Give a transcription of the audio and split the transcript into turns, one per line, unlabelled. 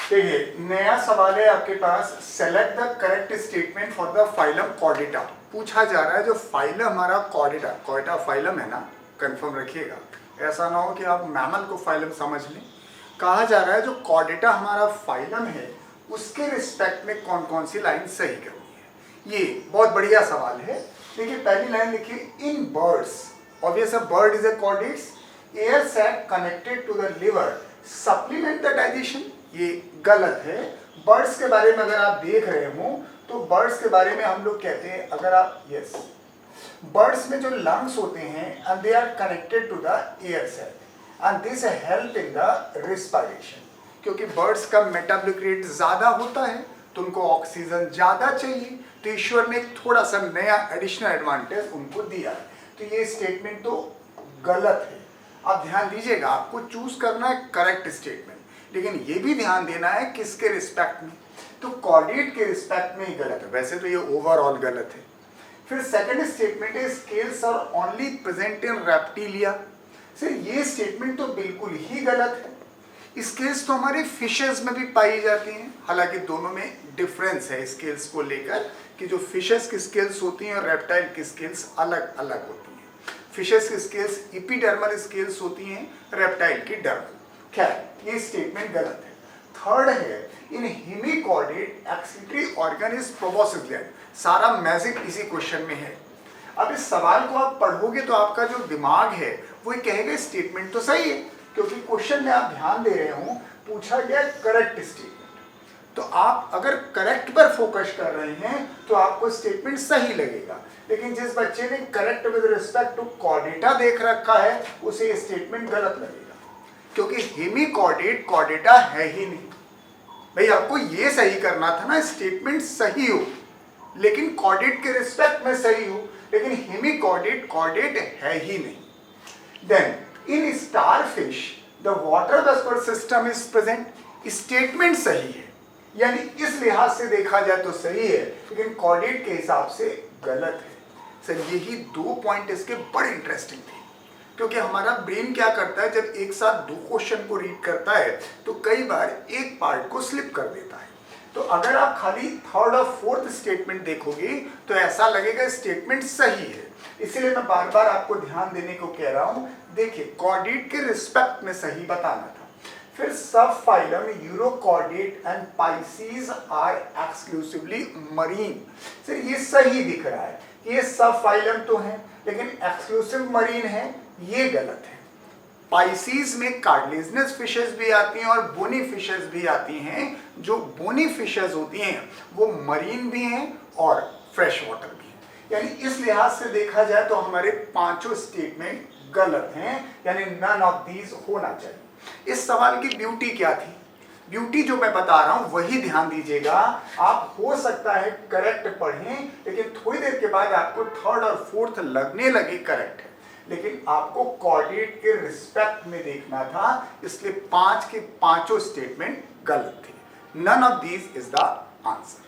देखिए नया सवाल है आपके पास, select the correct statement for the phylum Chordata. पूछा जा रहा है जो फाइलम हमारा कॉर्डेटा, कॉर्डेटा फाइलम है ना, कंफर्म रखिएगा, ऐसा ना हो कि आप मैमल को फाइलम समझ लें। कहा जा रहा है जो कॉर्डेटा हमारा फाइलम है उसके रिस्पेक्ट में कौन कौन सी लाइन सही करनी है। ये बहुत बढ़िया सवाल है। देखिए पहली लाइन लिखिए, in birds, obvious bird is a chordates, air sac connected to the liver supplement the digestion. ये गलत है। बर्ड्स के बारे में अगर आप देख रहे हो तो बर्ड्स के बारे में हम लोग कहते हैं, अगर आप यस, बर्ड्स में जो लंग्स होते हैं and they are connected to the air sac and this help in the respiration. क्योंकि बर्ड्स का मेटाबॉलिक रेट ज़्यादा होता है तो उनको ऑक्सीजन ज़्यादा चाहिए, तो ईश्वर ने एक थोड़ा सा नया एडिशनल एडवांटेज उनको दिया है। तो ये स्टेटमेंट तो गलत है। आप ध्यान दीजिएगा, आपको चूज करना है करेक्ट स्टेटमेंट, लेकिन ये भी ध्यान देना है किसके रिस्पेक्ट में, तो कॉर्डेट के रिस्पेक्ट में ही गलत है। वैसे तो ये ओवरऑल गलत है। फिर सेकंड स्टेटमेंट है, scales are only present in reptilia. Sir ये स्टेटमेंट तो बिल्कुल ही गलत है। स्केल्स तो हमारे फिशेस में भी पाई जाती हैं, हालांकि दोनों में डिफरेंस है स्केल्स को लेकर कि जो फिशेस की स्केल्स होती हैं और रेप्टाइल की स्केल्स अलग अलग होती हैं। फिशेस की स्केल्स एपिडर्मल स्केल्स होती हैं, रेप्टाइल की डर्मल। खैर ये स्टेटमेंट गलत है। थर्ड है, in hemichordate excretory organ is proboscis gland. सारा मैजिक इसी क्वेश्चन में है। अब इस सवाल को आप पढ़ोगे तो आपका जो दिमाग है वो ये कहेगा स्टेटमेंट तो सही है, क्योंकि क्वेश्चन में आप ध्यान दे रहे हो पूछा गया करेक्ट स्टेटमेंट। तो आप अगर करेक्ट पर फोकस कर रहे हैं तो आपको स्टेटमेंट सही लगेगा, लेकिन जिस बच्चे ने correct with respect to chordata देख रखा है उसे ये स्टेटमेंट गलत लगेगा, क्योंकि हेमिकॉर्डेट कॉर्डेटा है ही नहीं। भाई आपको ये सही करना था ना, स्टेटमेंट सही हो लेकिन कॉर्डेट के रिस्पेक्ट में सही हो, लेकिन हेमिकॉर्डेट कॉर्डेट है ही नहीं। Then in starfish the water vascular system is present. Statement सही है, यानी इस लिहाज से देखा जाए तो सही है, लेकिन कॉर्डेट के हिसाब से गलत है। सर यही दो पॉइंट इसके बड़े इंटरेस्टिंग थे, क्योंकि हमारा ब्रेन क्या करता है, जब एक साथ दो क्वेश्चन को रीड करता है तो कई बार एक पार्ट को स्लिप कर देता है। तो अगर आप खाली थर्ड और फोर्थ स्टेटमेंट देखोगे तो ऐसा लगेगा स्टेटमेंट सही है। इसीलिए मैं बार बार आपको ध्यान देने को कह रहा हूं। देखिए कॉर्डेट के रिस्पेक्ट में सही बताना था। फिर subphylum urochordate and pisces are exclusively marine. Sir ये सही दिख रहा है, ये सब फाइलम तो है लेकिन एक्सक्लूसिव मरीन है, ये गलत है। पाइसीज में कार्टिलेजिनस फिशेस भी आती हैं और बोनी फिशेस भी आती हैं। जो बोनी फिशेस होती हैं वो मरीन भी हैं और फ्रेश वाटर भी हैं। यानी इस लिहाज से देखा जाए तो हमारे पांचों स्टेटमेंट गलत हैं, यानी नन ऑफ दीज होना चाहिए। इस सवाल की ब्यूटी क्या थी? ब्यूटी जो मैं बता रहा हूं वही ध्यान दीजिएगा। आप हो सकता है करेक्ट पढ़ें, लेकिन थोड़ी देर के बाद आपको थर्ड और फोर्थ लगने लगे करेक्ट है, लेकिन आपको कॉर्डेट के रिस्पेक्ट में देखना था, इसलिए 5 के 5 स्टेटमेंट गलत थे। None of these is the answer.